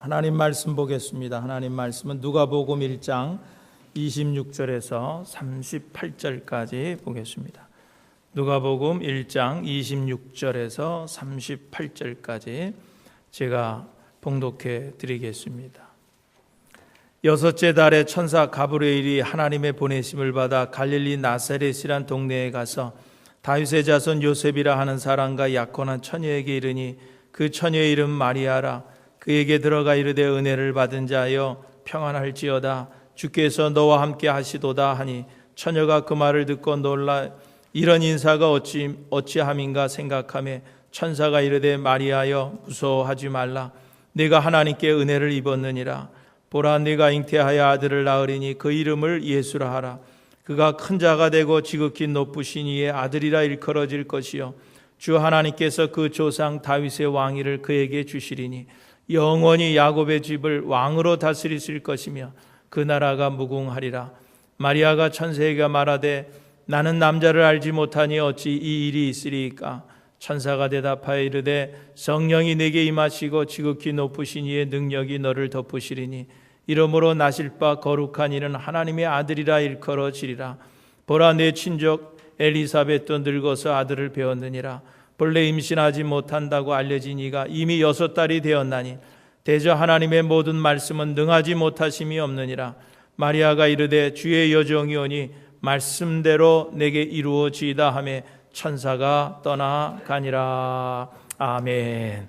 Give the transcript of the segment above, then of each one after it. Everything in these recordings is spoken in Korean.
하나님 말씀 보겠습니다. 하나님 말씀은 누가복음 1장 26절에서 38절까지 보겠습니다. 누가복음 1장 26절에서 38절까지 제가 봉독해 드리겠습니다. 여섯째 달에 천사 가브리엘이 하나님의 보내심을 받아 갈릴리 나사렛이란 동네에 가서 다윗의 자손 요셉이라 하는 사람과 약혼한 처녀에게 이르니 그 처녀의 이름 마리아라. 그에게 들어가 이르되 은혜를 받은 자여 평안할지어다. 주께서 너와 함께 하시도다 하니 처녀가 그 말을 듣고 놀라 이런 인사가 어찌함인가 생각하며 천사가 이르되 마리아여 무서워하지 말라. 네가 하나님께 은혜를 입었느니라. 보라 네가 잉태하여 아들을 낳으리니 그 이름을 예수라 하라. 그가 큰 자가 되고 지극히 높으신 이의 아들이라 일컬어질 것이요 주 하나님께서 그 조상 다윗의 왕위를 그에게 주시리니 영원히 야곱의 집을 왕으로 다스리실 것이며 그 나라가 무궁하리라. 마리아가 천사에게 말하되 나는 남자를 알지 못하니 어찌 이 일이 있으리이까. 천사가 대답하여 이르되 성령이 내게 임하시고 지극히 높으신 이의 능력이 너를 덮으시리니 이러므로 나실 바 거룩한 이는 하나님의 아들이라 일컬어지리라. 보라 내 친족 엘리사벳도 늙어서 아들을 배웠느니라. 본래 임신하지 못한다고 알려진 이가 이미 6달이 되었나니 대저 하나님의 모든 말씀은 능하지 못하심이 없느니라. 마리아가 이르되 주의 여종이 오니 말씀대로 내게 이루어지이다 하며 천사가 떠나가니라. 아멘.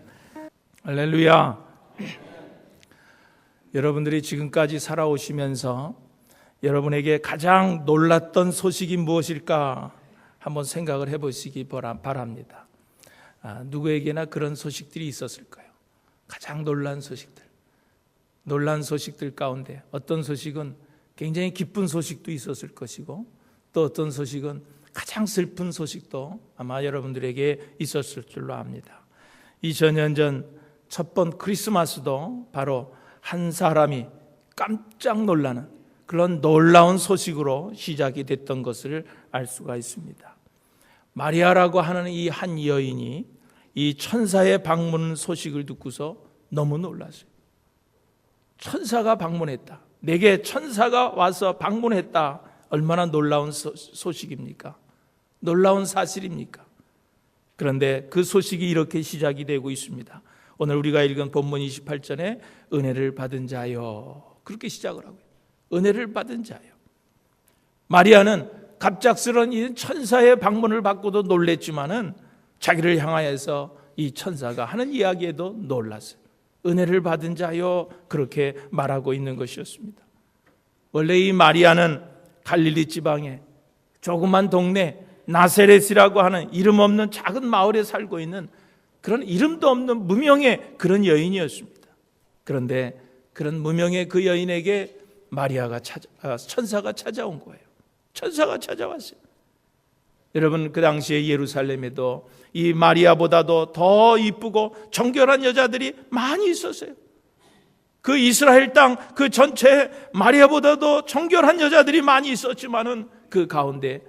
할렐루야. 여러분들이 지금까지 살아오시면서 여러분에게 가장 놀랐던 소식이 무엇일까 한번 생각을 해보시기 바랍니다. 누구에게나 그런 소식들이 있었을까요? 가장 놀란 소식들 가운데 어떤 소식은 굉장히 기쁜 소식도 있었을 것이고 또 어떤 소식은 가장 슬픈 소식도 아마 여러분들에게 있었을 줄로 압니다. 2000년 전 첫 번 크리스마스도 바로 한 사람이 깜짝 놀라는 그런 놀라운 소식으로 시작이 됐던 것을 알 수가 있습니다. 마리아라고 하는 이 한 여인이 이 천사의 방문 소식을 듣고서 너무 놀랐어요. 천사가 방문했다. 내게 천사가 와서 방문했다. 얼마나 놀라운 소식입니까? 놀라운 사실입니까? 그런데 그 소식이 이렇게 시작이 되고 있습니다. 오늘 우리가 읽은 본문 28절에 은혜를 받은 자여 그렇게 시작을 하고요. 은혜를 받은 자여. 마리아는 갑작스러운 이 천사의 방문을 받고도 놀랬지만은 자기를 향하여서 이 천사가 하는 이야기에도 놀랐어요. 은혜를 받은 자여 그렇게 말하고 있는 것이었습니다. 원래 이 마리아는 갈릴리 지방의 조그만 동네 나사렛이라고 하는 이름 없는 작은 마을에 살고 있는 그런 이름도 없는 무명의 그런 여인이었습니다. 그런데 그런 무명의 그 여인에게 천사가 찾아온 거예요. 천사가 찾아왔어요. 여러분 그 당시에 예루살렘에도 이 마리아보다도 더 이쁘고 정결한 여자들이 많이 있었어요. 그 이스라엘 땅 그 전체에 마리아보다도 정결한 여자들이 많이 있었지만은 그 가운데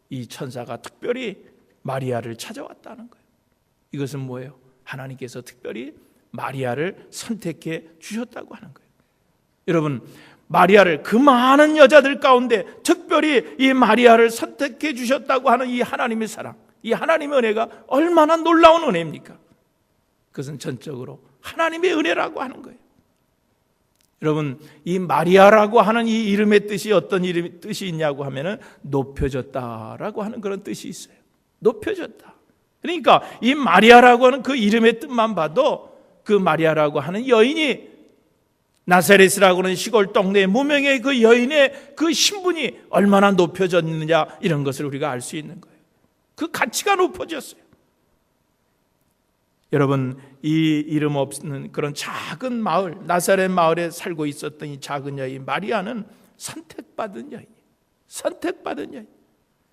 이 천사가 특별히 마리아를 찾아왔다는 거예요. 이것은 뭐예요? 하나님께서 특별히 마리아를 선택해 주셨다고 하는 거예요. 여러분 마리아를 그 많은 여자들 가운데 특별히 이 마리아를 선택해 주셨다고 하는 이 하나님의 사랑, 이 하나님의 은혜가 얼마나 놀라운 은혜입니까? 그것은 전적으로 하나님의 은혜라고 하는 거예요. 여러분 이 마리아라고 하는 이 이름의 뜻이 어떤 뜻이 있냐고 하면은 높여졌다라고 하는 그런 뜻이 있어요. 높여졌다. 그러니까 이 마리아라고 하는 그 이름의 뜻만 봐도 그 마리아라고 하는 여인이 나사렛이라고 하는 시골 동네 무명의 그 여인의 그 신분이 얼마나 높여졌느냐 이런 것을 우리가 알 수 있는 거예요. 그 가치가 높아졌어요. 여러분 이 이름 없는 그런 작은 마을 나사렛 마을에 살고 있었던 이 작은 여인 마리아는 선택받은 여인이에요. 선택받은 여인.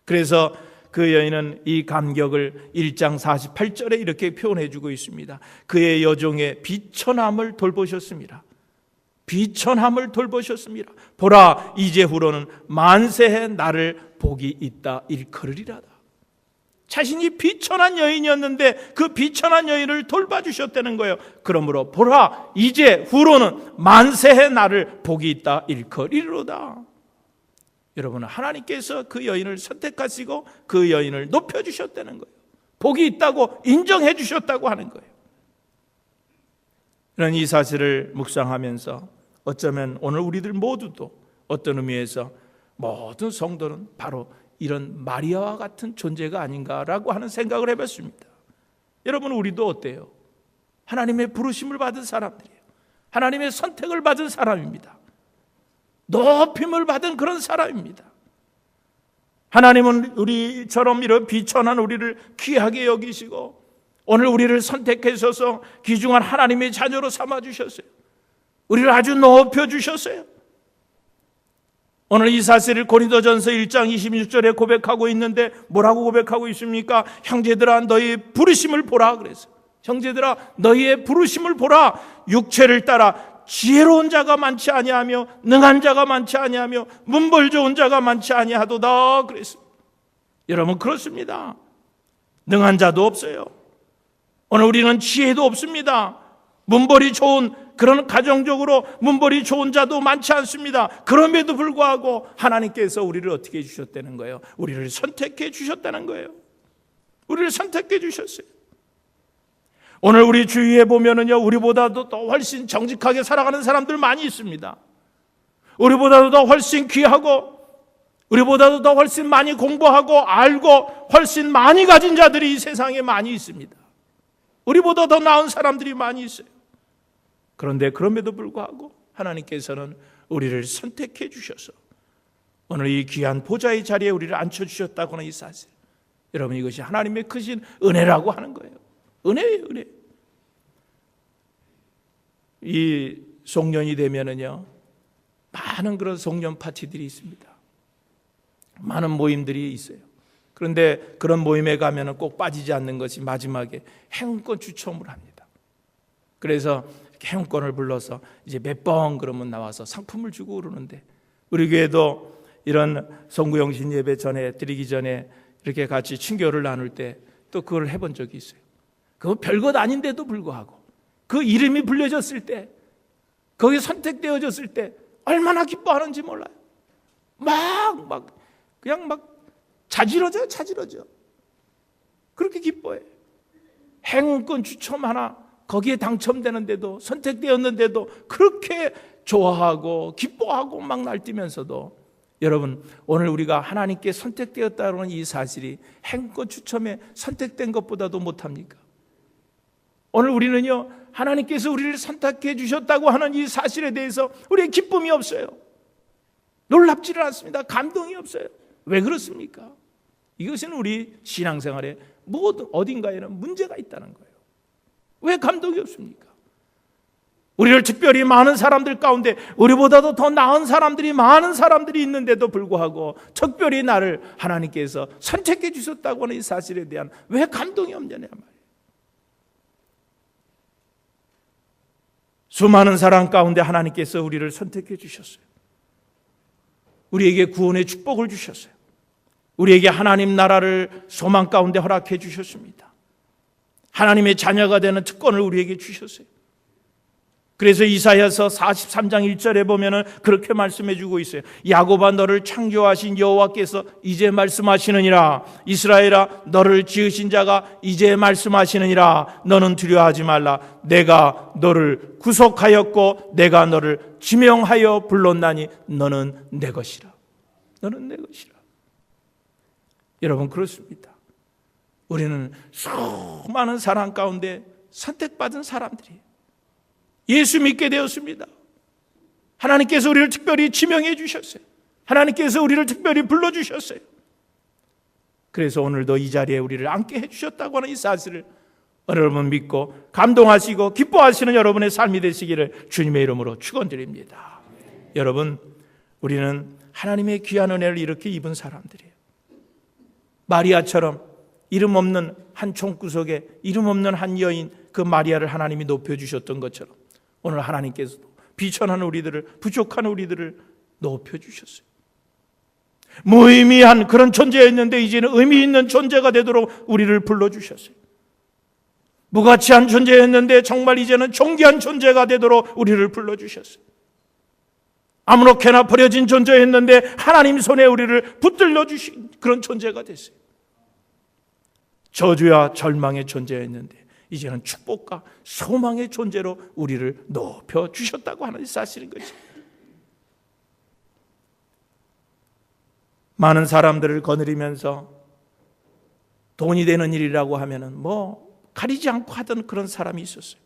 그래서 그 여인은 이 감격을 1장 48절에 이렇게 표현해 주고 있습니다. 그의 여종의 비천함을 돌보셨습니다. 비천함을 돌보셨습니다. 보라 이제후로는 만세에 나를 복이 있다 일컬으리라다. 자신이 비천한 여인이었는데 그 비천한 여인을 돌봐주셨다는 거예요. 그러므로 보라, 이제 후로는 만세의 나를 복이 있다 일컬이로다. 여러분, 하나님께서 그 여인을 선택하시고 그 여인을 높여주셨다는 거예요. 복이 있다고 인정해 주셨다고 하는 거예요. 이런 이 사실을 묵상하면서 어쩌면 오늘 우리들 모두도 어떤 의미에서 모든 성도는 바로 이런 마리아와 같은 존재가 아닌가라고 하는 생각을 해봤습니다. 여러분, 우리도 어때요? 하나님의 부르심을 받은 사람들이에요. 하나님의 선택을 받은 사람입니다. 높임을 받은 그런 사람입니다. 하나님은 우리처럼 이런 비천한 우리를 귀하게 여기시고 오늘 우리를 선택하셔서 귀중한 하나님의 자녀로 삼아주셨어요. 우리를 아주 높여주셨어요. 오늘 이 사실을 고린도전서 1장 26절에 고백하고 있는데 뭐라고 고백하고 있습니까? 형제들아 너희의 부르심을 보라 그랬어요. 형제들아 너희의 부르심을 보라. 육체를 따라 지혜로운 자가 많지 아니하며 능한 자가 많지 아니하며 문벌 좋은 자가 많지 아니하도다 그랬습니다. 여러분, 그렇습니다. 능한 자도 없어요. 오늘 우리는 지혜도 없습니다. 문벌이 좋은 그런 가정적으로 문벌이 좋은 자도 많지 않습니다. 그럼에도 불구하고 하나님께서 우리를 어떻게 해주셨다는 거예요? 우리를 선택해 주셨다는 거예요. 우리를 선택해 주셨어요. 오늘 우리 주위에 보면은요, 우리보다도 더 훨씬 정직하게 살아가는 사람들 많이 있습니다. 우리보다도 더 훨씬 귀하고 우리보다도 더 훨씬 많이 공부하고 알고 훨씬 많이 가진 자들이 이 세상에 많이 있습니다. 우리보다 더 나은 사람들이 많이 있어요. 그런데 그럼에도 불구하고 하나님께서는 우리를 선택해 주셔서 오늘 이 귀한 보좌의 자리에 우리를 앉혀주셨다고 하는 이 사실, 여러분, 이것이 하나님의 크신 은혜라고 하는 거예요. 은혜예요, 은혜. 이 송년이 되면은요, 많은 그런 송년 파티들이 있습니다. 많은 모임들이 있어요. 그런데 그런 모임에 가면은 꼭 빠지지 않는 것이 마지막에 행운권 추첨을 합니다. 그래서 행운권을 불러서 이제 몇 번 그러면 나와서 상품을 주고 그러는데, 우리 교회도 이런 성구영신 예배 전에 드리기 전에 이렇게 같이 친교를 나눌 때 또 그걸 해본 적이 있어요. 그거 별것 아닌데도 불구하고 그 이름이 불려졌을 때, 거기 선택되어졌을 때 얼마나 기뻐하는지 몰라요. 그냥 자지러져요. 그렇게 기뻐해. 행운권 추첨 하나 거기에 당첨되는데도, 선택되었는데도 그렇게 좋아하고 기뻐하고 막 날뛰면서도, 여러분, 오늘 우리가 하나님께 선택되었다는 이 사실이 행운권 추첨에 선택된 것보다도 못합니까? 오늘 우리는요, 하나님께서 우리를 선택해 주셨다고 하는 이 사실에 대해서 우리의 기쁨이 없어요. 놀랍지를 않습니다. 감동이 없어요. 왜 그렇습니까? 이것은 우리 신앙생활에 모든 어딘가에는 문제가 있다는 거예요. 왜 감동이 없습니까? 우리를 특별히 많은 사람들 가운데 우리보다도 더 나은 사람들이 많은 사람들이 있는데도 불구하고 특별히 나를 하나님께서 선택해 주셨다고 하는 이 사실에 대한 왜 감동이 없냐냐 말이에요. 수많은 사람 가운데 하나님께서 우리를 선택해 주셨어요. 우리에게 구원의 축복을 주셨어요. 우리에게 하나님 나라를 소망 가운데 허락해 주셨습니다. 하나님의 자녀가 되는 특권을 우리에게 주셨어요. 그래서 이사야서 43장 1절에 보면은 그렇게 말씀해 주고 있어요. 야곱아 너를 창조하신 여호와께서 이제 말씀하시느니라. 이스라엘아 너를 지으신 자가 이제 말씀하시느니라. 너는 두려워하지 말라. 내가 너를 구속하였고 내가 너를 지명하여 불렀나니 너는 내 것이라. 너는 내 것이라. 여러분, 그렇습니다. 우리는 수많은 사람 가운데 선택받은 사람들이에요. 예수 믿게 되었습니다. 하나님께서 우리를 특별히 지명해 주셨어요. 하나님께서 우리를 특별히 불러주셨어요. 그래서 오늘도 이 자리에 우리를 앉게 해주셨다고 하는 이 사실을 여러분 믿고 감동하시고 기뻐하시는 여러분의 삶이 되시기를 주님의 이름으로 축원드립니다. 여러분, 우리는 하나님의 귀한 은혜를 이렇게 입은 사람들이에요. 마리아처럼 이름 없는 한 총구석에 이름 없는 한 여인, 그 마리아를 하나님이 높여주셨던 것처럼 오늘 하나님께서도 비천한 우리들을, 부족한 우리들을 높여주셨어요. 무의미한 그런 존재였는데 이제는 의미 있는 존재가 되도록 우리를 불러주셨어요. 무가치한 존재였는데 정말 이제는 존귀한 존재가 되도록 우리를 불러주셨어요. 아무렇게나 버려진 존재였는데 하나님 손에 우리를 붙들려 주신 그런 존재가 됐어요. 저주와 절망의 존재였는데 이제는 축복과 소망의 존재로 우리를 높여주셨다고 하는 사실인 거죠. 많은 사람들을 거느리면서 돈이 되는 일이라고 하면은 가리지 않고 하던 그런 사람이 있었어요.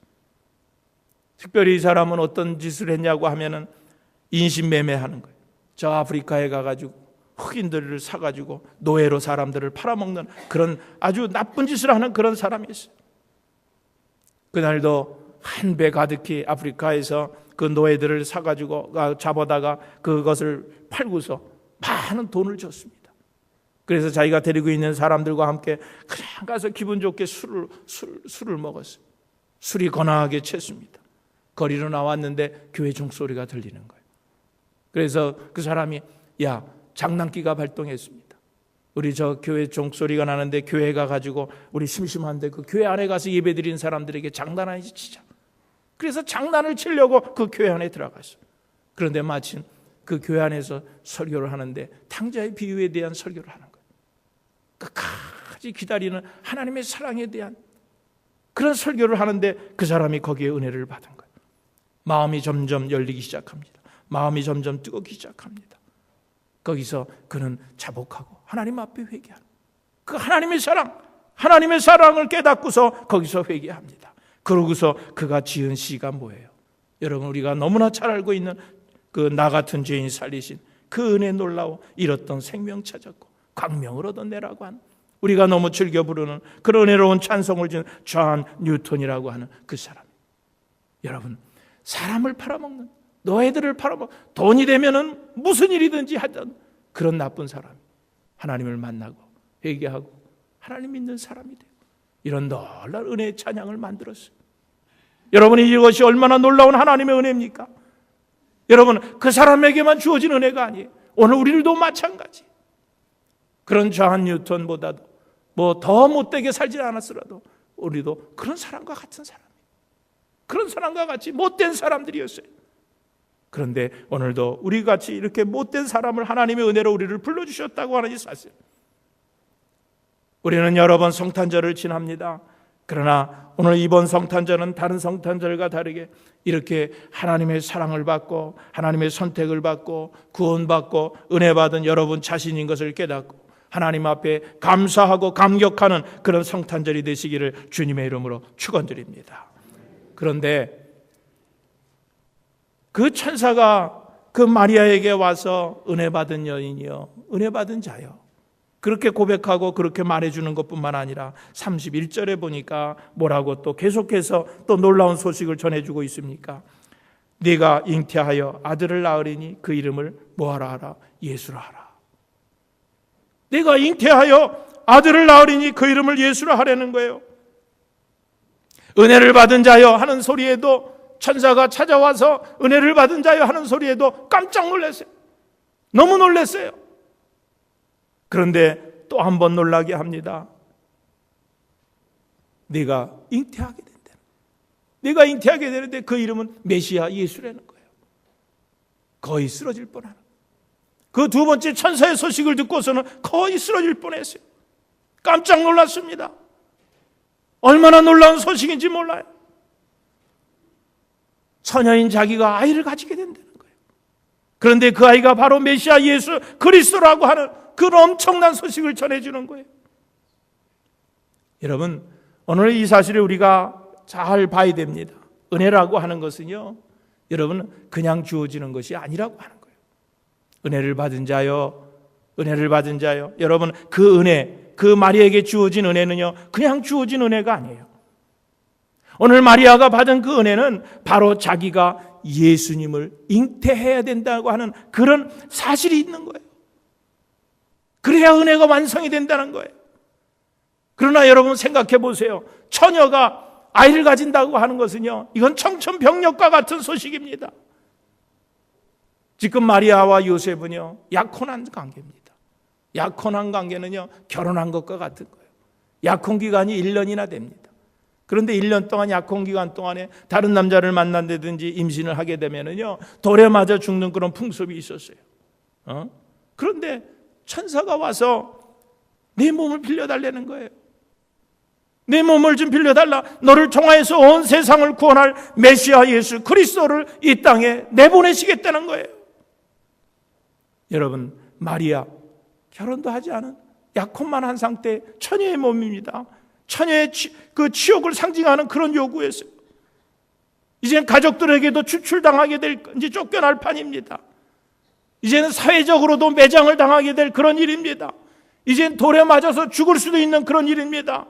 특별히 이 사람은 어떤 짓을 했냐고 하면은 인신매매하는 거예요. 저 아프리카에 가가지고 흑인들을 사가지고 노예로 사람들을 팔아먹는 그런 아주 나쁜 짓을 하는 그런 사람이었어요. 그날도 한 배 가득히 아프리카에서 그 노예들을 사가지고 잡아다가 그것을 팔고서 많은 돈을 줬습니다. 그래서 자기가 데리고 있는 사람들과 함께 그냥 가서 기분 좋게 술을 먹었어요. 술이 거나하게 챘습니다. 거리로 나왔는데 교회 종소리가 들리는 거예요. 그래서 그 사람이 장난기가 발동했습니다. 우리 저 교회 종소리가 나는데 교회 가가지고 우리 심심한데 그 교회 안에 가서 예배드린 사람들에게 장난 아니지 치자. 그래서 장난을 치려고 그 교회 안에 들어갔어요. 그런데 마침 그 교회 안에서 설교를 하는데 탕자의 비유에 대한 설교를 하는 거예요. 끝까지 기다리는 하나님의 사랑에 대한 그런 설교를 하는데 그 사람이 거기에 은혜를 받은 거예요. 마음이 점점 열리기 시작합니다. 마음이 점점 뜨겁기 시작합니다. 거기서 그는 자복하고 하나님 앞에 회개하는 그 하나님의 사랑을 깨닫고서 거기서 회개합니다. 그러고서 그가 지은 시가 뭐예요? 여러분, 우리가 너무나 잘 알고 있는 그 나 같은 죄인 살리신 그 은혜 놀라워 잃었던 생명 찾았고 광명을 얻어내라고 하는, 우리가 너무 즐겨 부르는 그런 은혜로운 찬송을 지은 존 뉴턴이라고 하는 그 사람. 여러분, 사람을 팔아먹는, 노예들을 팔아먹는, 돈이 되면은 무슨 일이든지 하던 그런 나쁜 사람, 하나님을 만나고 회개하고 하나님 믿는 사람이 돼요. 이런 놀라운 은혜의 찬양을 만들었어요. 여러분이 이것이 얼마나 놀라운 하나님의 은혜입니까? 여러분, 그 사람에게만 주어진 은혜가 아니에요. 오늘 우리들도 마찬가지. 그런 존 뉴턴보다도 더 못되게 살지 않았으라도 우리도 그런 사람과 같은 사람이에요. 그런 사람과 같이 못된 사람들이었어요. 그런데 오늘도 우리같이 이렇게 못된 사람을 하나님의 은혜로 우리를 불러주셨다고 하는 이 사실. 우리는 여러 번 성탄절을 지납니다. 그러나 오늘 이번 성탄절은 다른 성탄절과 다르게 이렇게 하나님의 사랑을 받고 하나님의 선택을 받고 구원받고 은혜 받은 여러분 자신인 것을 깨닫고 하나님 앞에 감사하고 감격하는 그런 성탄절이 되시기를 주님의 이름으로 축원드립니다. 그런데 그 천사가 그 마리아에게 와서 은혜 받은 여인이여, 은혜 받은 자여, 그렇게 고백하고 그렇게 말해주는 것뿐만 아니라 31절에 보니까 뭐라고 또 계속해서 또 놀라운 소식을 전해주고 있습니까? 네가 잉태하여 아들을 낳으리니 그 이름을 뭐하라 하라? 예수라 하라. 네가 잉태하여 아들을 낳으리니 그 이름을 예수라 하라는 거예요. 은혜를 받은 자여 하는 소리에도, 천사가 찾아와서 은혜를 받은 자여 하는 소리에도 깜짝 놀랐어요. 너무 놀랐어요. 그런데 또 한 번 놀라게 합니다. 네가 잉태하게 된다. 네가 잉태하게 되는데 그 이름은 메시아 예수라는 거예요. 거의 쓰러질 뻔하는. 그 두 번째 천사의 소식을 듣고서는 거의 쓰러질 뻔했어요. 깜짝 놀랐습니다. 얼마나 놀라운 소식인지 몰라요. 처녀인 자기가 아이를 가지게 된다는 거예요. 그런데 그 아이가 바로 메시아 예수 그리스도라고 하는 그 엄청난 소식을 전해주는 거예요. 여러분, 오늘 이 사실을 우리가 잘 봐야 됩니다. 은혜라고 하는 것은요, 여러분, 그냥 주어지는 것이 아니라고 하는 거예요. 은혜를 받은 자요, 은혜를 받은 자요. 여러분, 그 은혜, 그 마리아에게 주어진 은혜는요, 그냥 주어진 은혜가 아니에요. 오늘 마리아가 받은 그 은혜는 바로 자기가 예수님을 잉태해야 된다고 하는 그런 사실이 있는 거예요. 그래야 은혜가 완성이 된다는 거예요. 그러나 여러분 생각해 보세요. 처녀가 아이를 가진다고 하는 것은요, 이건 청천벽력과 같은 소식입니다. 지금 마리아와 요셉은요, 약혼한 관계입니다. 약혼한 관계는요, 결혼한 것과 같은 거예요. 약혼 기간이 1년이나 됩니다. 그런데 1년 동안 약혼 기간 동안에 다른 남자를 만난다든지 임신을 하게 되면은요, 돌에 맞아 죽는 그런 풍습이 있었어요. 그런데 천사가 와서 내 몸을 빌려달라는 거예요. 내 몸을 좀 빌려달라. 너를 통하여서 온 세상을 구원할 메시아 예수 그리스도를 이 땅에 내보내시겠다는 거예요. 여러분, 마리아 결혼도 하지 않은 약혼만 한 상태 처녀의 몸입니다. 처녀의 그 치욕을 상징하는 그런 요구였어요. 이제는 가족들에게도 추출당하게 될, 이제 쫓겨날 판입니다. 이제는 사회적으로도 매장을 당하게 될 그런 일입니다. 이제는 돌에 맞아서 죽을 수도 있는 그런 일입니다.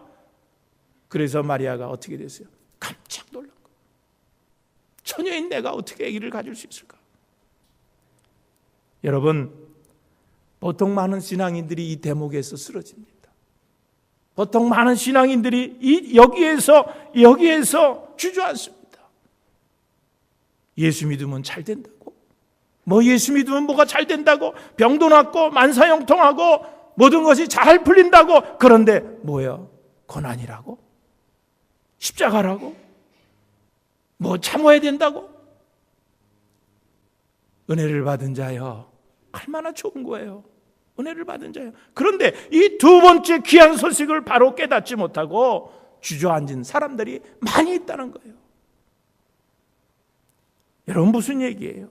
그래서 마리아가 어떻게 됐어요? 깜짝 놀란 거예요. 처녀인 내가 어떻게 아기를 가질 수 있을까? 여러분, 보통 많은 신앙인들이 이 대목에서 쓰러집니다. 보통 많은 신앙인들이 여기에서 주저앉습니다. 예수 믿으면 잘 된다고? 예수 믿으면 뭐가 잘 된다고? 병도 낫고 만사형통하고 모든 것이 잘 풀린다고? 그런데 뭐예요? 고난이라고? 십자가라고? 참아야 된다고? 은혜를 받은 자여, 얼마나 좋은 거예요. 은혜를 받은 자요. 그런데 이 두 번째 귀한 소식을 바로 깨닫지 못하고 주저앉은 사람들이 많이 있다는 거예요. 여러분, 무슨 얘기예요?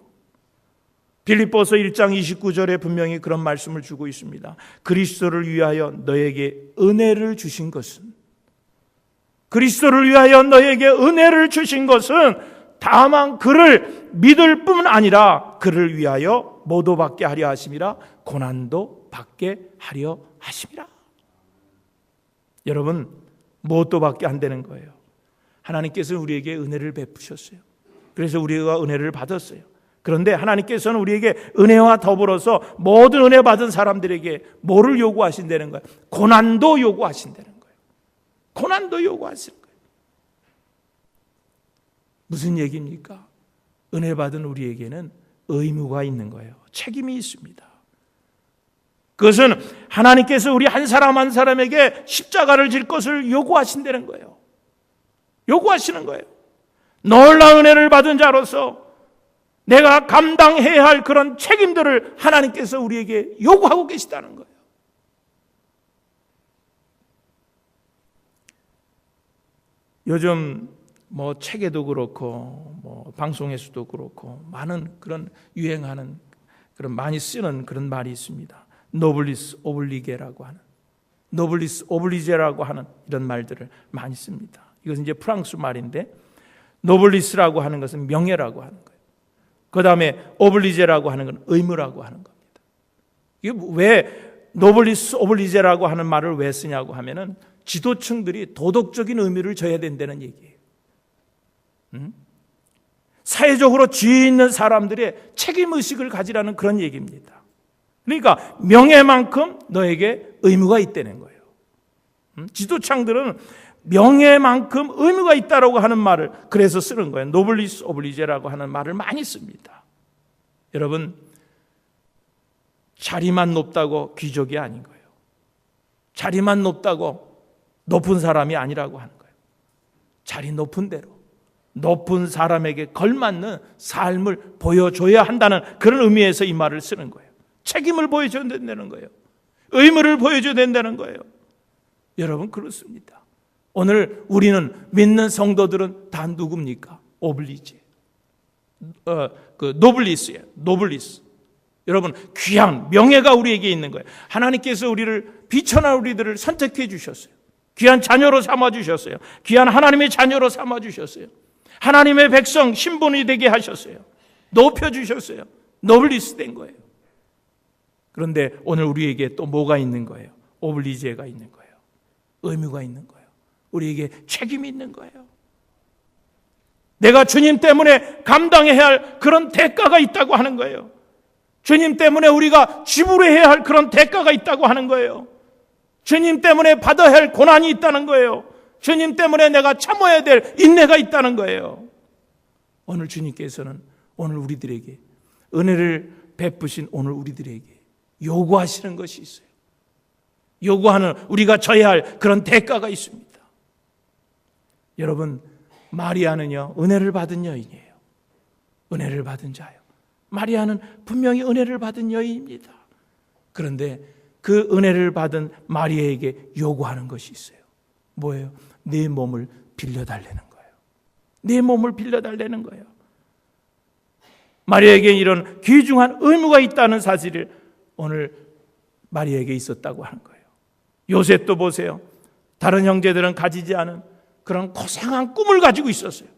빌립보서 1장 29절에 분명히 그런 말씀을 주고 있습니다. 그리스도를 위하여 너에게 은혜를 주신 것은, 그리스도를 위하여 너에게 은혜를 주신 것은 다만 그를 믿을 뿐 아니라 그를 위하여 모도 받게 하려 하심이라, 고난도 받게 하려 하심이라. 여러분, 무엇도 받게 안 되는 거예요. 하나님께서는 우리에게 은혜를 베푸셨어요. 그래서 우리가 은혜를 받았어요. 그런데 하나님께서는 우리에게 은혜와 더불어서 모든 은혜 받은 사람들에게 뭐를 요구하신다는 거예요? 고난도 요구하신다는 거예요. 고난도 요구하시는 거예요. 무슨 얘기입니까? 은혜 받은 우리에게는 의무가 있는 거예요. 책임이 있습니다. 그것은 하나님께서 우리 한 사람 한 사람에게 십자가를 질 것을 요구하신다는 거예요. 요구하시는 거예요. 놀라운 은혜를 받은 자로서 내가 감당해야 할 그런 책임들을 하나님께서 우리에게 요구하고 계시다는 거예요. 요즘 책에도 그렇고 방송에서도 그렇고 많은 그런 유행하는 그런 많이 쓰는 그런 말이 있습니다. 노블리스 오블리게라고 하는, 노블리스 오블리제라고 하는 이런 말들을 많이 씁니다. 이것은 이제 프랑스 말인데, 노블리스라고 하는 것은 명예라고 하는 거예요. 그 다음에 오블리제라고 하는 건 의무라고 하는 겁니다. 이게 왜 노블리스 오블리제라고 하는 말을 왜 쓰냐고 하면은 지도층들이 도덕적인 의무를 져야 된다는 얘기예요. 사회적으로 지위 있는 사람들의 책임의식을 가지라는 그런 얘기입니다. 그러니까 명예만큼 너에게 의무가 있다는 거예요. 지도층들은 명예만큼 의무가 있다라고 하는 말을 그래서 쓰는 거예요. 노블리스 오블리제라고 하는 말을 많이 씁니다. 여러분, 자리만 높다고 귀족이 아닌 거예요. 자리만 높다고 높은 사람이 아니라고 하는 거예요. 자리 높은 대로 높은 사람에게 걸맞는 삶을 보여줘야 한다는 그런 의미에서 이 말을 쓰는 거예요. 책임을 보여줘야 된다는 거예요. 의무를 보여줘야 된다는 거예요. 여러분, 그렇습니다. 오늘 우리는 믿는 성도들은 다 누굽니까? 오블리제, 노블리스예요. 노블리스. 여러분, 귀한 명예가 우리에게 있는 거예요. 하나님께서 우리를 비천한 우리들을 선택해 주셨어요. 귀한 자녀로 삼아 주셨어요. 귀한 하나님의 자녀로 삼아 주셨어요. 하나님의 백성 신분이 되게 하셨어요. 높여 주셨어요. 노블리스 된 거예요. 그런데 오늘 우리에게 또 뭐가 있는 거예요? 오블리제가 있는 거예요. 의무가 있는 거예요. 우리에게 책임이 있는 거예요. 내가 주님 때문에 감당해야 할 그런 대가가 있다고 하는 거예요. 주님 때문에 우리가 지불해야 할 그런 대가가 있다고 하는 거예요. 주님 때문에 받아야 할 고난이 있다는 거예요. 주님 때문에 내가 참아야 될 인내가 있다는 거예요. 오늘 주님께서는 오늘 우리들에게 은혜를 베푸신 오늘 우리들에게 요구하시는 것이 있어요. 요구하는, 우리가 져야 할 그런 대가가 있습니다. 여러분, 마리아는요, 은혜를 받은 여인이에요. 은혜를 받은 자요. 마리아는 분명히 은혜를 받은 여인입니다. 그런데 그 은혜를 받은 마리아에게 요구하는 것이 있어요. 뭐예요? 내 몸을 빌려달라는 거예요. 내 몸을 빌려달라는 거예요. 마리아에게 이런 귀중한 의무가 있다는 사실을 오늘 마리아에게 있었다고 하는 거예요. 요셉도 보세요. 다른 형제들은 가지지 않은 그런 고상한 꿈을 가지고 있었어요.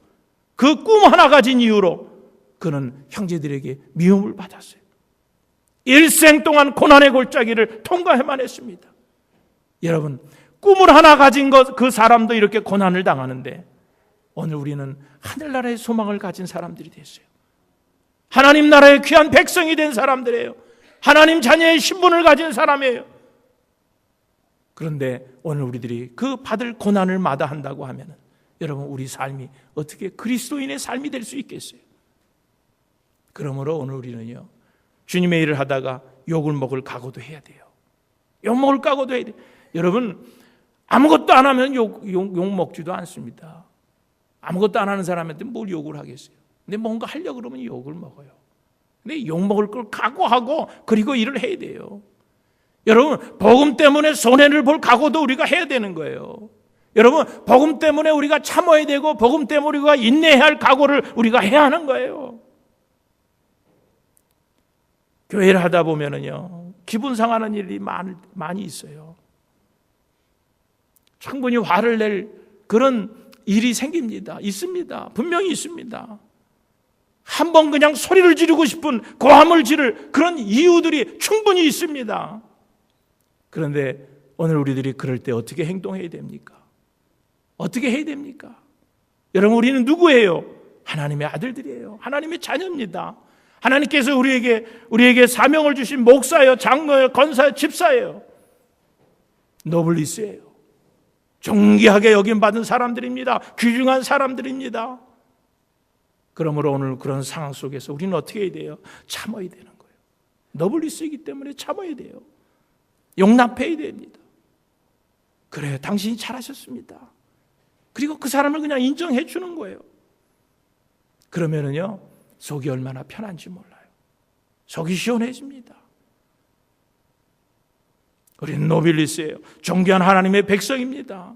그 꿈 하나 가진 이유로 그는 형제들에게 미움을 받았어요. 일생 동안 고난의 골짜기를 통과해만 했습니다. 여러분, 꿈을 하나 가진 그 사람도 이렇게 고난을 당하는데 오늘 우리는 하늘나라의 소망을 가진 사람들이 됐어요. 하나님 나라의 귀한 백성이 된 사람들이에요. 하나님 자녀의 신분을 가진 사람이에요. 그런데 오늘 우리들이 그 받을 고난을 마다한다고 하면 여러분, 우리 삶이 어떻게 그리스도인의 삶이 될 수 있겠어요? 그러므로 오늘 우리는요, 주님의 일을 하다가 욕을 먹을 각오도 해야 돼요. 욕 먹을 각오도 해야 돼요. 여러분, 아무것도 안 하면 욕 먹지도 않습니다. 아무것도 안 하는 사람한테 뭘 욕을 하겠어요? 근데 뭔가 하려고 그러면 욕을 먹어요. 근데 욕 먹을 걸 각오하고 그리고 일을 해야 돼요. 여러분, 복음 때문에 손해를 볼 각오도 우리가 해야 되는 거예요. 여러분, 복음 때문에 우리가 참아야 되고 복음 때문에 우리가 인내해야 할 각오를 우리가 해야 하는 거예요. 교회를 하다 보면은요, 기분 상하는 일이 많이 있어요. 충분히 화를 낼 그런 일이 생깁니다. 있습니다. 분명히 있습니다. 한번 그냥 소리를 지르고 싶은 고함을 지를 그런 이유들이 충분히 있습니다. 그런데 오늘 우리들이 그럴 때 어떻게 행동해야 됩니까? 어떻게 해야 됩니까? 여러분, 우리는 누구예요? 하나님의 아들들이에요. 하나님의 자녀입니다. 하나님께서 우리에게 사명을 주신 목사예요, 장로예요, 권사예요, 집사예요, 노블리스예요. 존귀하게 여김받은 사람들입니다. 귀중한 사람들입니다. 그러므로 오늘 그런 상황 속에서 우리는 어떻게 해야 돼요? 참아야 되는 거예요. 노블리스이기 때문에 참아야 돼요. 용납해야 됩니다. 그래요, 당신이 잘하셨습니다. 그리고 그 사람을 그냥 인정해 주는 거예요. 그러면은요, 속이 얼마나 편한지 몰라요. 속이 시원해집니다. 우리는 노빌리스예요. 존귀한 하나님의 백성입니다.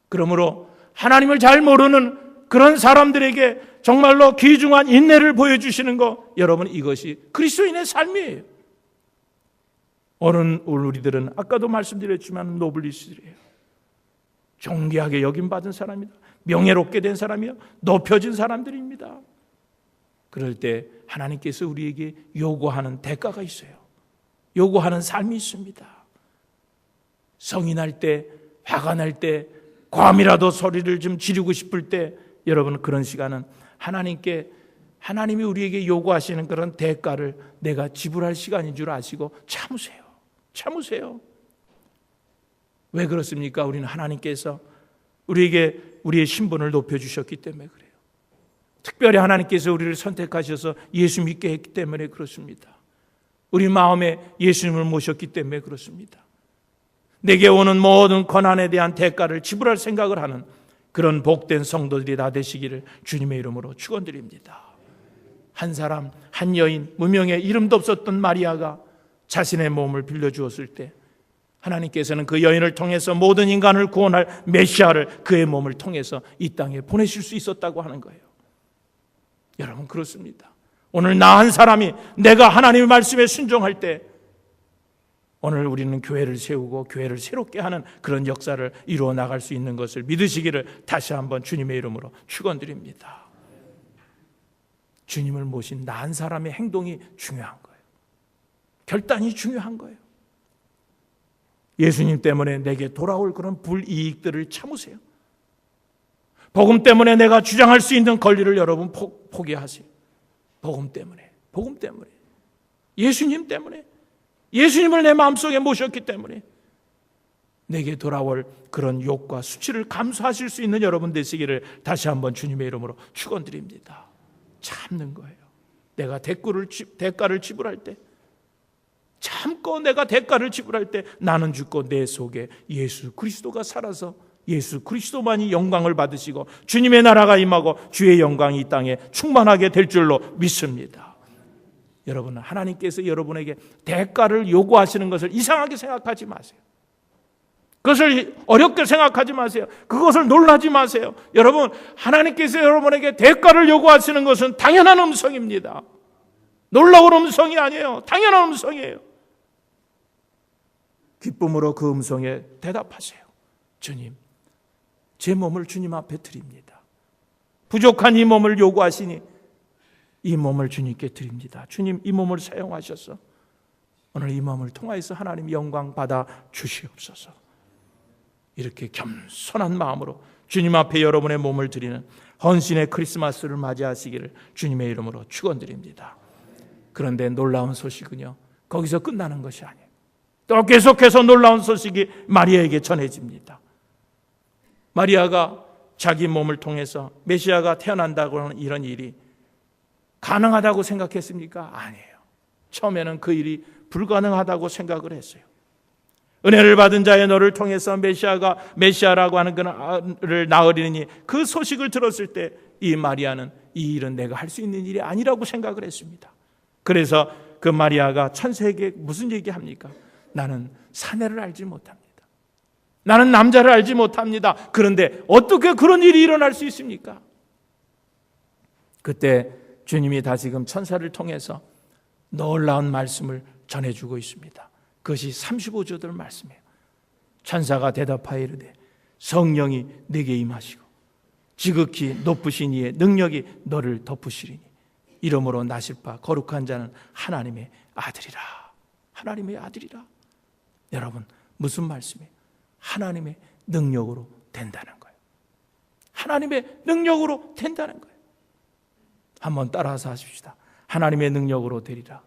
그러므로 하나님을 잘 모르는 그런 사람들에게 정말로 귀중한 인내를 보여주시는 것, 여러분, 이것이 그리스도인의 삶이에요. 오늘 우리들은 아까도 말씀드렸지만 노블리스들이에요. 존귀하게 여김받은 사람이다. 명예롭게 된 사람이요, 높여진 사람들입니다. 그럴 때 하나님께서 우리에게 요구하는 대가가 있어요. 요구하는 삶이 있습니다. 성이 날 때, 화가 날 때, 과함이라도 소리를 좀 지르고 싶을 때, 여러분, 그런 시간은 하나님이 우리에게 요구하시는 그런 대가를 내가 지불할 시간인 줄 아시고 참으세요. 참으세요. 왜 그렇습니까? 우리는 하나님께서 우리에게 우리의 신분을 높여주셨기 때문에 그래요. 특별히 하나님께서 우리를 선택하셔서 예수 믿게 했기 때문에 그렇습니다. 우리 마음에 예수님을 모셨기 때문에 그렇습니다. 내게 오는 모든 고난에 대한 대가를 지불할 생각을 하는 그런 복된 성도들이 다 되시기를 주님의 이름으로 축원드립니다. 한 사람, 한 여인, 무명의 이름도 없었던 마리아가 자신의 몸을 빌려주었을 때 하나님께서는 그 여인을 통해서 모든 인간을 구원할 메시아를 그의 몸을 통해서 이 땅에 보내실 수 있었다고 하는 거예요. 여러분, 그렇습니다. 오늘 나 한 사람이 내가 하나님의 말씀에 순종할 때 오늘 우리는 교회를 세우고 교회를 새롭게 하는 그런 역사를 이루어 나갈 수 있는 것을 믿으시기를 다시 한번 주님의 이름으로 축원드립니다. 주님을 모신 나 한 사람의 행동이 중요한 거예요. 결단이 중요한 거예요. 예수님 때문에 내게 돌아올 그런 불이익들을 참으세요. 복음 때문에 내가 주장할 수 있는 권리를 여러분 포기하세요. 복음 때문에, 예수님 때문에, 예수님을 내 마음속에 모셨기 때문에 내게 돌아올 그런 욕과 수치를 감수하실 수 있는 여러분 되시기를 다시 한번 주님의 이름으로 축원드립니다. 참는 거예요. 내가 대가를 지불할 때 참고 내가 대가를 지불할 때 나는 죽고 내 속에 예수 그리스도가 살아서 예수 그리스도만이 영광을 받으시고 주님의 나라가 임하고 주의 영광이 이 땅에 충만하게 될 줄로 믿습니다. 여러분, 하나님께서 여러분에게 대가를 요구하시는 것을 이상하게 생각하지 마세요. 그것을 어렵게 생각하지 마세요. 그것을 놀라지 마세요. 여러분, 하나님께서 여러분에게 대가를 요구하시는 것은 당연한 음성입니다. 놀라운 음성이 아니에요. 당연한 음성이에요. 기쁨으로 그 음성에 대답하세요. 주님, 제 몸을 주님 앞에 드립니다. 부족한 이 몸을 요구하시니 이 몸을 주님께 드립니다. 주님, 이 몸을 사용하셔서 오늘 이 몸을 통하여서 하나님 영광 받아 주시옵소서. 이렇게 겸손한 마음으로 주님 앞에 여러분의 몸을 드리는 헌신의 크리스마스를 맞이하시기를 주님의 이름으로 축원드립니다. 그런데 놀라운 소식은요, 거기서 끝나는 것이 아니에요. 또 계속해서 놀라운 소식이 마리아에게 전해집니다. 마리아가 자기 몸을 통해서 메시아가 태어난다고 하는 이런 일이 가능하다고 생각했습니까? 아니에요. 처음에는 그 일이 불가능하다고 생각을 했어요. 은혜를 받은 자의 너를 통해서 메시아라고 하는 그를 낳으리니 그 소식을 들었을 때 이 마리아는 이 일은 내가 할 수 있는 일이 아니라고 생각을 했습니다. 그래서 그 마리아가 천사에게 무슨 얘기합니까? 나는 사내를 알지 못합니다. 나는 남자를 알지 못합니다. 그런데 어떻게 그런 일이 일어날 수 있습니까? 그때 주님이 다시금 천사를 통해서 놀라운 말씀을 전해주고 있습니다. 그것이 35절들 말씀이에요. 천사가 대답하여 이르되 성령이 네게 임하시고 지극히 높으신 이의 능력이 너를 덮으시리니 이러므로 나실 바 거룩한 자는 하나님의 아들이라. 하나님의 아들이라. 여러분, 무슨 말씀이에요? 하나님의 능력으로 된다는 거예요. 하나님의 능력으로 된다는 거예요. 한번 따라서 하십시다. 하나님의 능력으로 되리라.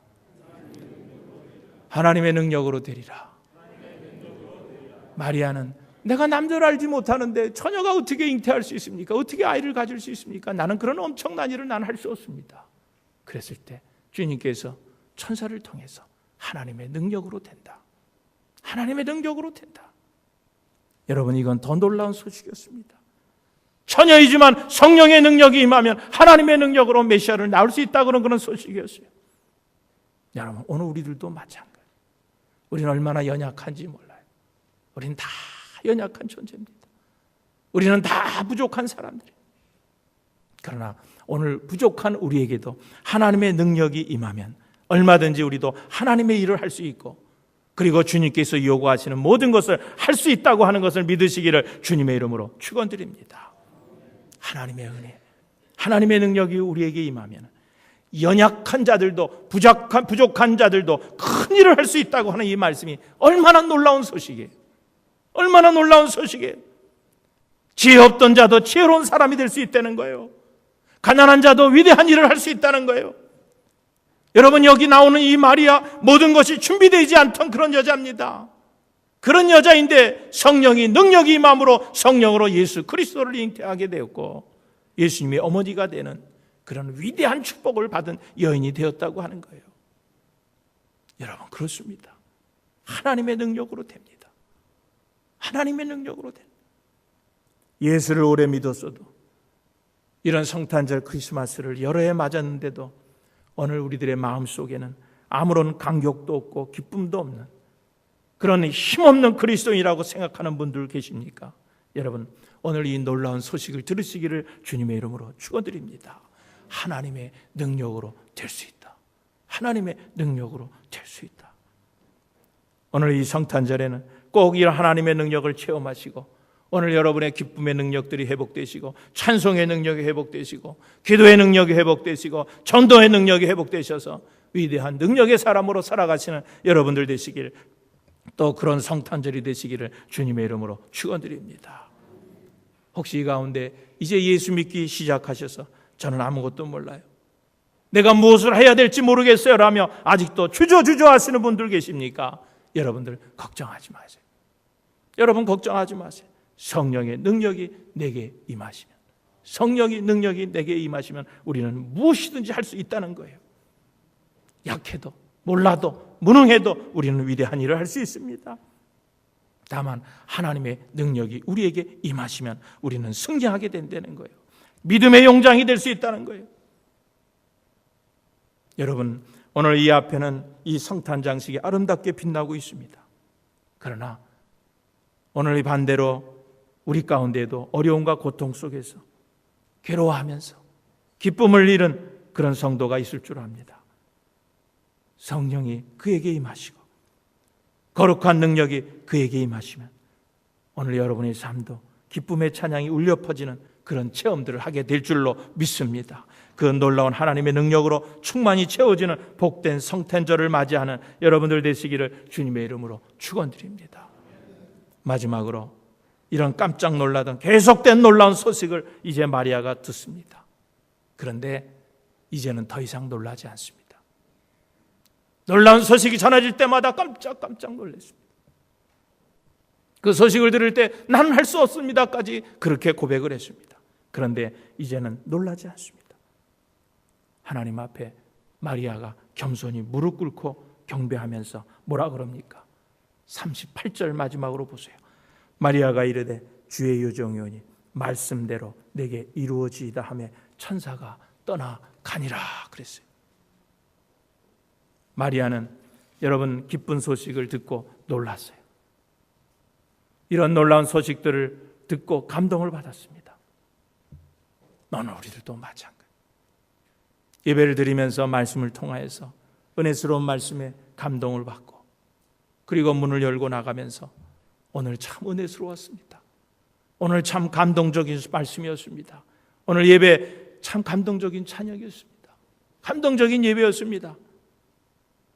하나님의 능력으로 되리라. 마리아는 내가 남자를 알지 못하는데 처녀가 어떻게 잉태할 수 있습니까? 어떻게 아이를 가질 수 있습니까? 나는 그런 엄청난 일을 난 할 수 없습니다. 그랬을 때 주님께서 천사를 통해서 하나님의 능력으로 된다. 하나님의 능력으로 된다. 여러분, 이건 더 놀라운 소식이었습니다. 처녀이지만 성령의 능력이 임하면 하나님의 능력으로 메시아를 낳을 수 있다는 그런 소식이었어요. 여러분, 오늘 우리들도 마찬가지예요. 우리는 얼마나 연약한지 몰라요. 우리는 다 연약한 존재입니다. 우리는 다 부족한 사람들이에요. 그러나 오늘 부족한 우리에게도 하나님의 능력이 임하면 얼마든지 우리도 하나님의 일을 할 수 있고, 그리고 주님께서 요구하시는 모든 것을 할 수 있다고 하는 것을 믿으시기를 주님의 이름으로 축원드립니다. 하나님의 은혜, 하나님의 능력이 우리에게 임하면 연약한 자들도 부족한 자들도 큰 일을 할 수 있다고 하는 이 말씀이 얼마나 놀라운 소식이에요. 얼마나 놀라운 소식이에요. 지혜 없던 자도 지혜로운 사람이 될 수 있다는 거예요. 가난한 자도 위대한 일을 할 수 있다는 거예요. 여러분, 여기 나오는 이 마리아, 모든 것이 준비되지 않던 그런 여자입니다. 그런 여자인데 성령이 능력이 임함으로 성령으로 예수 그리스도를 잉태하게 되었고 예수님의 어머니가 되는 그런 위대한 축복을 받은 여인이 되었다고 하는 거예요. 여러분, 그렇습니다. 하나님의 능력으로 됩니다. 하나님의 능력으로 됩니다. 예수를 오래 믿었어도, 이런 성탄절 크리스마스를 여러 해 맞았는데도 오늘 우리들의 마음속에는 아무런 감격도 없고 기쁨도 없는 그런 힘없는 그리스도인이라고 생각하는 분들 계십니까? 여러분, 오늘 이 놀라운 소식을 들으시기를 주님의 이름으로 축원드립니다. 하나님의 능력으로 될 수 있다. 하나님의 능력으로 될 수 있다. 오늘 이 성탄절에는 꼭 이런 하나님의 능력을 체험하시고, 오늘 여러분의 기쁨의 능력들이 회복되시고, 찬송의 능력이 회복되시고, 기도의 능력이 회복되시고, 전도의 능력이 회복되셔서 위대한 능력의 사람으로 살아가시는 여러분들 되시길, 또 그런 성탄절이 되시기를 주님의 이름으로 축원드립니다. 혹시 이 가운데 이제 예수 믿기 시작하셔서 저는 아무것도 몰라요, 내가 무엇을 해야 될지 모르겠어요 라며 아직도 주저주저 하시는 분들 계십니까? 여러분들 걱정하지 마세요. 여러분 걱정하지 마세요. 성령의 능력이 내게 임하시면, 성령의 능력이 내게 임하시면 우리는 무엇이든지 할 수 있다는 거예요. 약해도 몰라도 무능해도 우리는 위대한 일을 할 수 있습니다. 다만 하나님의 능력이 우리에게 임하시면 우리는 승리하게 된다는 거예요. 믿음의 용장이 될 수 있다는 거예요. 여러분, 오늘 이 앞에는 이 성탄 장식이 아름답게 빛나고 있습니다. 그러나 오늘 이 반대로 우리 가운데에도 어려움과 고통 속에서 괴로워하면서 기쁨을 잃은 그런 성도가 있을 줄 압니다. 성령이 그에게 임하시고 거룩한 능력이 그에게 임하시면 오늘 여러분의 삶도 기쁨의 찬양이 울려 퍼지는 그런 체험들을 하게 될 줄로 믿습니다. 그 놀라운 하나님의 능력으로 충만히 채워지는 복된 성탄절을 맞이하는 여러분들 되시기를 주님의 이름으로 축원드립니다. 마지막으로 이런 깜짝 놀라던 계속된 놀라운 소식을 이제 마리아가 듣습니다. 그런데 이제는 더 이상 놀라지 않습니다. 놀라운 소식이 전해질 때마다 깜짝 놀랐습니다. 그 소식을 들을 때 나는 할 수 없습니다까지 그렇게 고백을 했습니다. 그런데 이제는 놀라지 않습니다. 하나님 앞에 마리아가 겸손히 무릎 꿇고 경배하면서 뭐라 그럽니까? 38절 마지막으로 보세요. 마리아가 이르되 주의 요정이오니 말씀대로 내게 이루어지이다 하며 천사가 떠나가니라 그랬어요. 마리아는 여러분 기쁜 소식을 듣고 놀랐어요. 이런 놀라운 소식들을 듣고 감동을 받았습니다. 너는 우리들도 마찬가지. 예배를 드리면서 말씀을 통하여서 은혜스러운 말씀에 감동을 받고 그리고 문을 열고 나가면서 오늘 참 은혜스러웠습니다. 오늘 참 감동적인 말씀이었습니다. 오늘 예배 참 감동적인 찬양이었습니다. 감동적인 예배였습니다.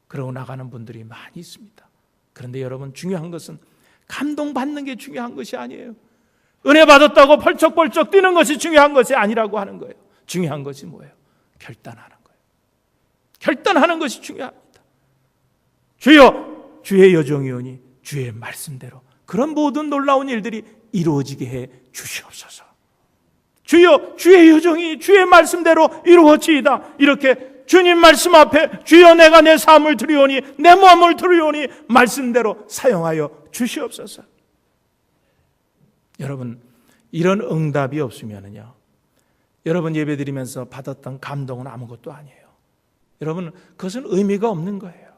그러고 나가는 분들이 많이 있습니다. 그런데 여러분, 중요한 것은 감동받는 게 중요한 것이 아니에요. 은혜 받았다고 펄쩍펄쩍 뛰는 것이 중요한 것이 아니라고 하는 거예요. 중요한 것이 뭐예요? 결단하는 거예요. 결단하는 것이 중요합니다. 주여, 주의 여정이오니 주의 말씀대로 그런 모든 놀라운 일들이 이루어지게 해 주시옵소서. 주여, 주의 여정이 주의 말씀대로 이루어지이다. 이렇게 주님 말씀 앞에 주여 내가 내 삶을 드리오니 내 몸을 드리오니 말씀대로 사용하여 주시옵소서. 여러분, 이런 응답이 없으면요, 여러분 예배드리면서 받았던 감동은 아무것도 아니에요. 여러분, 그것은 의미가 없는 거예요.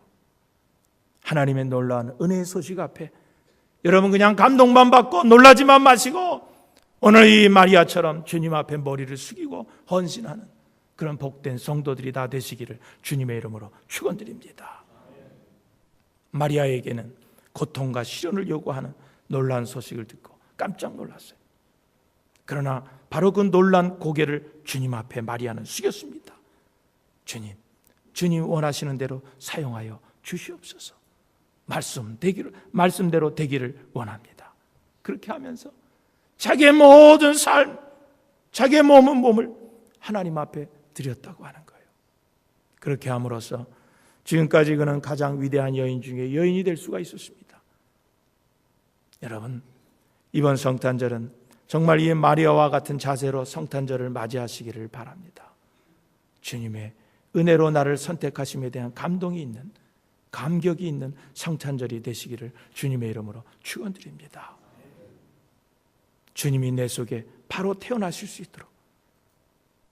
하나님의 놀라운 은혜의 소식 앞에 여러분 그냥 감동만 받고 놀라지만 마시고 오늘 이 마리아처럼 주님 앞에 머리를 숙이고 헌신하는 그런 복된 성도들이 다 되시기를 주님의 이름으로 축원드립니다. 마리아에게는 고통과 시련을 요구하는 놀라운 소식을 듣고 깜짝 놀랐어요. 그러나 바로 그 놀란 고개를 주님 앞에 마리아는 숙였습니다. 주님 원하시는 대로 사용하여 주시옵소서. 말씀대로 되기를 원합니다. 그렇게 하면서 자기의 모든 삶, 자기의 몸을 하나님 앞에 드렸다고 하는 거예요. 그렇게 함으로써 지금까지 그는 가장 위대한 여인 중에 여인이 될 수가 있었습니다. 여러분, 이번 성탄절은 정말 이 마리아와 같은 자세로 성탄절을 맞이하시기를 바랍니다. 주님의 은혜로 나를 선택하심에 대한 감동이 있는, 감격이 있는 성탄절이 되시기를 주님의 이름으로 축원드립니다. 주님이 내 속에 바로 태어나실 수 있도록,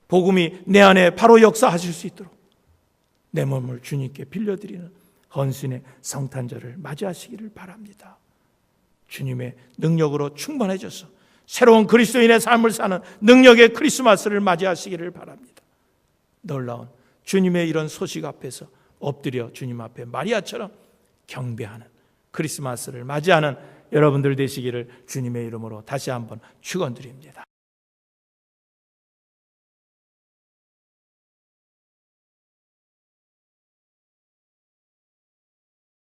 복음이 내 안에 바로 역사하실 수 있도록 내 몸을 주님께 빌려드리는 헌신의 성탄절을 맞이하시기를 바랍니다. 주님의 능력으로 충만해져서 새로운 그리스도인의 삶을 사는 능력의 크리스마스를 맞이하시기를 바랍니다. 놀라운 주님의 이런 소식 앞에서 엎드려 주님 앞에 마리아처럼 경배하는 크리스마스를 맞이하는 여러분들 되시기를 주님의 이름으로 다시 한번 축원드립니다.